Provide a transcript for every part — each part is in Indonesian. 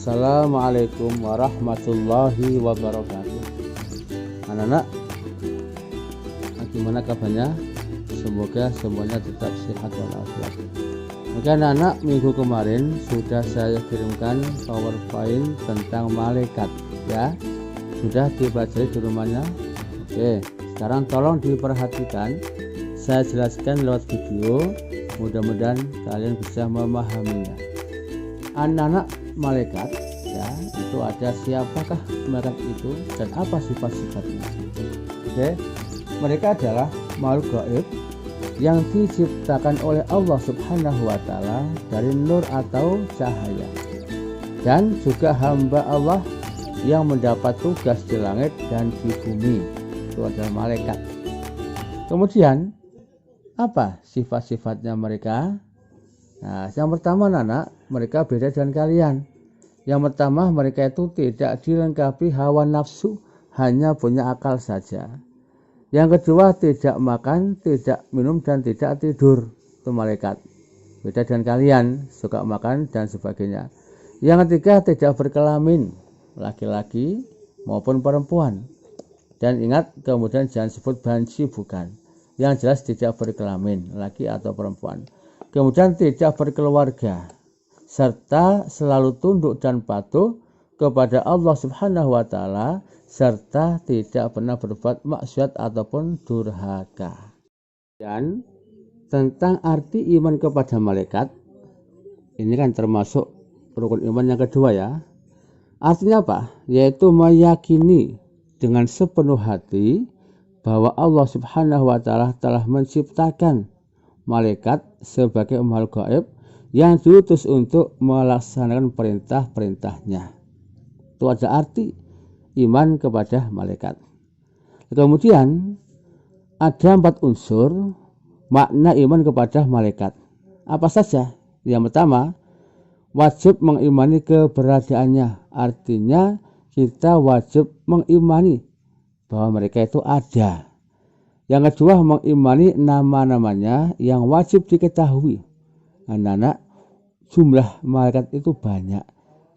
Assalamualaikum warahmatullahi wabarakatuh. Anak-anak, gimana kabarnya? Semoga semuanya tetap sehat walafiat. Oke anak-anak, minggu kemarin sudah saya kirimkan PowerPoint tentang malaikat ya. Sudah dipelajari di rumahnya. Oke, sekarang tolong diperhatikan. Saya jelaskan lewat video. Mudah-mudahan kalian bisa memahaminya. Anak-anak, malaikat ya, itu ada siapakah malaikat itu dan apa sifat-sifatnya. Oke, mereka adalah makhluk gaib yang diciptakan oleh Allah Subhanahu wa Ta'ala dari nur atau cahaya, dan juga hamba Allah yang mendapat tugas di langit dan di bumi, itu adalah malaikat. Kemudian apa sifat-sifatnya mereka? Nah, yang pertama anak, mereka beda dengan kalian. Yang pertama, mereka itu tidak dilengkapi hawa nafsu, hanya punya akal saja. Yang kedua, tidak makan, tidak minum, dan tidak tidur. Itu malaikat. Beda dengan kalian, suka makan dan sebagainya. Yang ketiga, tidak berkelamin, laki-laki maupun perempuan. Dan ingat, kemudian jangan sebut banci, bukan. Yang jelas tidak berkelamin, laki atau perempuan. Kemudian tidak berkeluarga, serta selalu tunduk dan patuh kepada Allah Subhanahu wa Ta'ala, serta tidak pernah berbuat maksiat ataupun durhaka. Dan tentang arti iman kepada malaikat, ini kan termasuk rukun iman yang kedua ya. Artinya apa? Yaitu meyakini dengan sepenuh hati bahwa Allah Subhanahu wa Ta'ala telah menciptakan malaikat sebagai makhluk gaib yang diutus untuk melaksanakan perintah-perintahnya. Itu ada arti iman kepada malaikat. Kemudian ada 4 unsur makna iman kepada malaikat. Apa saja? Yang pertama, wajib mengimani keberadaannya. Artinya kita wajib mengimani bahwa mereka itu ada. Yang kedua, mengimani nama-namanya yang wajib diketahui. Anak-anak, jumlah malaikat itu banyak.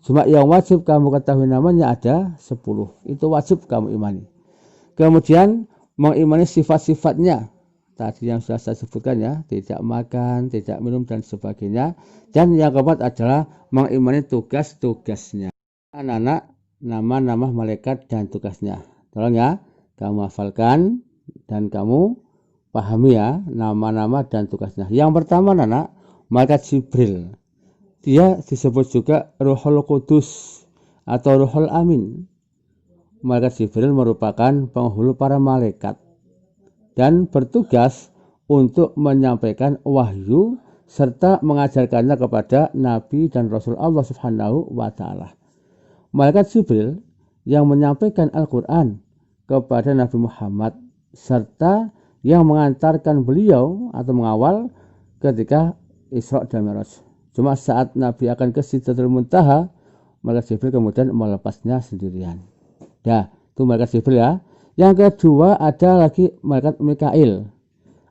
Cuma yang wajib kamu ketahui namanya ada 10. Itu wajib kamu imani. Kemudian mengimani sifat-sifatnya. Tadi yang sudah saya sebutkan ya, tidak makan, tidak minum dan sebagainya. Dan yang keempat adalah mengimani tugas-tugasnya. Anak-anak, nama-nama malaikat dan tugasnya. Tolong ya, kamu hafalkan dan kamu pahami ya nama-nama dan tugasnya. Yang pertama anak, malaikat Jibril. Dia disebut juga Ruhul Qudus atau Ruhul Amin. Malaikat Jibril merupakan penghulu para malaikat dan bertugas untuk menyampaikan wahyu serta mengajarkannya kepada Nabi dan Rasul Allah Subhanahu wa Ta'ala. Malaikat Jibril yang menyampaikan Al-Quran kepada Nabi Muhammad serta yang mengantarkan beliau atau mengawal ketika Isra dan Mi'raj. Cuma saat Nabi akan ke Sidratul Muntaha, malaikat Jibril kemudian melepasnya sendirian. Dah, itu malaikat Jibril ya. Yang kedua ada lagi malaikat Mikail.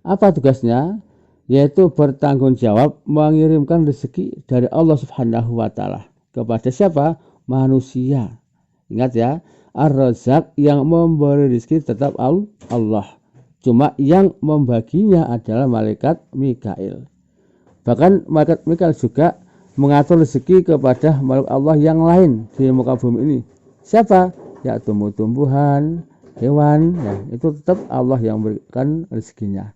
Apa tugasnya? Yaitu bertanggung jawab mengirimkan rezeki dari Allah Subhanahu wa Ta'ala kepada siapa? Manusia. Ingat ya, Ar-Razzaq yang memberi rezeki tetap Allah. Cuma yang membaginya adalah malaikat Mikail. Bahkan malaikat Mikail juga mengatur rezeki kepada makhluk Allah yang lain di muka bumi ini. Siapa? Ya tumbuh-tumbuhan, hewan, ya, itu tetap Allah yang memberikan rezekinya.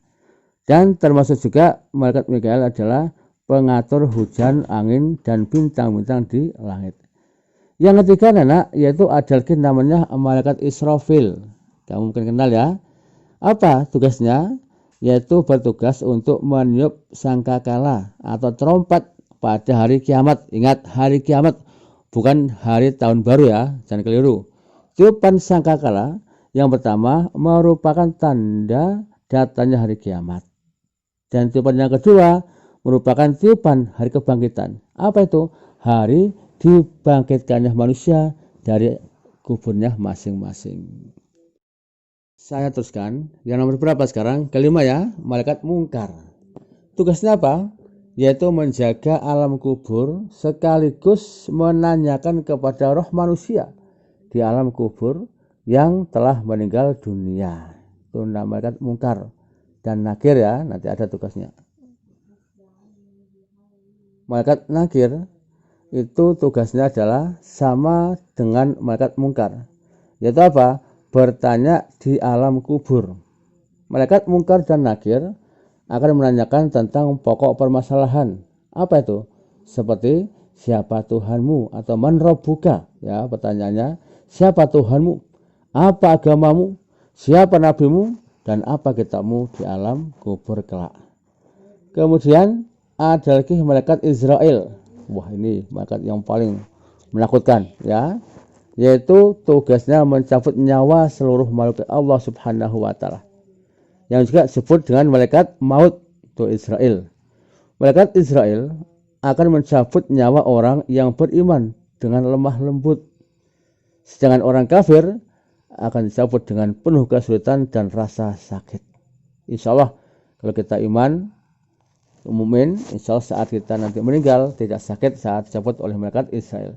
Dan termasuk juga malaikat Mikail adalah pengatur hujan, angin, dan bintang-bintang di langit. Yang ketiga anak, yaitu ada lagi namanya malaikat Israfil. Kamu mungkin kenal ya. Apa tugasnya? Yaitu bertugas untuk meniup sangkakala atau trompet pada hari kiamat. Ingat, hari kiamat bukan hari tahun baru ya, jangan keliru. Tiupan sangkakala yang pertama merupakan tanda datangnya hari kiamat. Dan tiupan yang kedua merupakan tiupan hari kebangkitan. Apa itu? Hari dibangkitkannya manusia dari kuburnya masing-masing. Saya teruskan. Yang nomor berapa sekarang? Kelima ya, malaikat mungkar. Tugasnya apa? yaitu menjaga alam kubur sekaligus menanyakan kepada roh manusia di alam kubur yang telah meninggal dunia. Itu malaikat mungkar dan nakir ya, nanti ada tugasnya. Malaikat nakir itu tugasnya adalah sama dengan malaikat mungkar, yaitu apa? Bertanya di alam kubur. Malaikat mungkar dan nakir akan menanyakan tentang pokok permasalahan. Apa itu? Seperti siapa Tuhanmu atau man rabbuka, ya, pertanyaannya siapa Tuhanmu, apa agamamu, siapa nabimu, dan apa kitabmu di alam kubur kelak. Kemudian ada lagi malaikat Israel. Wah, ini malaikat yang paling menakutkan ya, yaitu tugasnya mencabut nyawa seluruh makhluk Allah Subhanahu wa taala, yang juga disebut dengan malaikat maut, itu Israel. Malaikat Israel akan mencabut nyawa orang yang beriman dengan lemah lembut, sedangkan orang kafir akan dicabut dengan penuh kesulitan dan rasa sakit. Insya Allah kalau kita iman, mukmin, insya Allah saat kita nanti meninggal tidak sakit saat dicabut oleh malaikat Israel.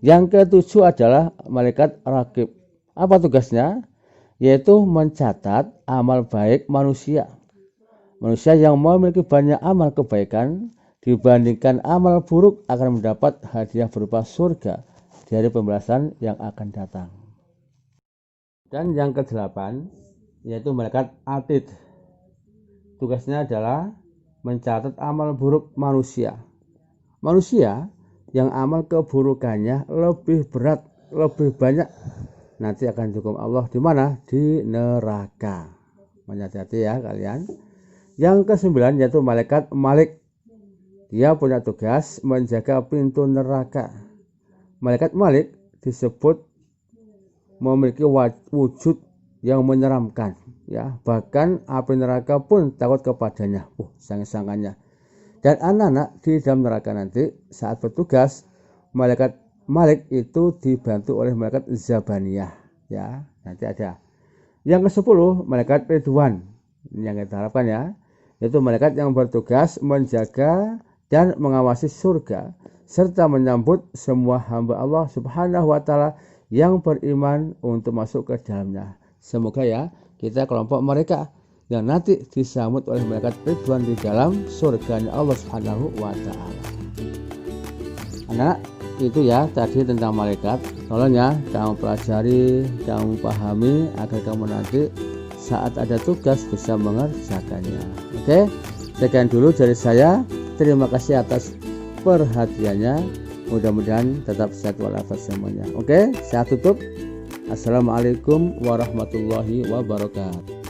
Yang ketujuh adalah malaikat Raqib. Apa tugasnya? Yaitu mencatat amal baik manusia. Manusia yang memiliki banyak amal kebaikan dibandingkan amal buruk akan mendapat hadiah berupa surga dari pembalasan yang akan datang. Dan yang kedelapan yaitu malaikat Atid. Tugasnya adalah mencatat amal buruk manusia. Manusia yang amal keburukannya lebih berat, lebih banyak, nanti akan dihukum Allah di mana? Di neraka. Hati-hati ya kalian. Yang kesembilan yaitu malaikat Malik. Dia punya tugas menjaga pintu neraka. Malaikat Malik disebut memiliki wujud yang menyeramkan ya, bahkan api neraka pun takut kepadanya. Sangat-sangatnya. Dan anak-anak di dalam neraka nanti saat bertugas, malaikat Malik itu dibantu oleh malaikat Zabaniyah ya, nanti ada. Yang ke-10 malaikat Ridwan, yang kita harapkan ya, yaitu malaikat yang bertugas menjaga dan mengawasi surga serta menyambut semua hamba Allah Subhanahu wa taala yang beriman untuk masuk ke dalamnya. Semoga ya kita kelompok mereka yang nanti disambut oleh malaikat Ridwan di dalam surganya Allah Subhanahu wa taala. Anak, itu ya tadi tentang malaikat. Tolong ya kamu pelajari, kamu pahami agar kamu nanti saat ada tugas bisa mengerjakannya. Oke, sekian dulu dari saya. Terima kasih atas perhatiannya. Mudah-mudahan tetap sehat walafiat semuanya. Oke, saya tutup. Assalamualaikum warahmatullahi wabarakatuh.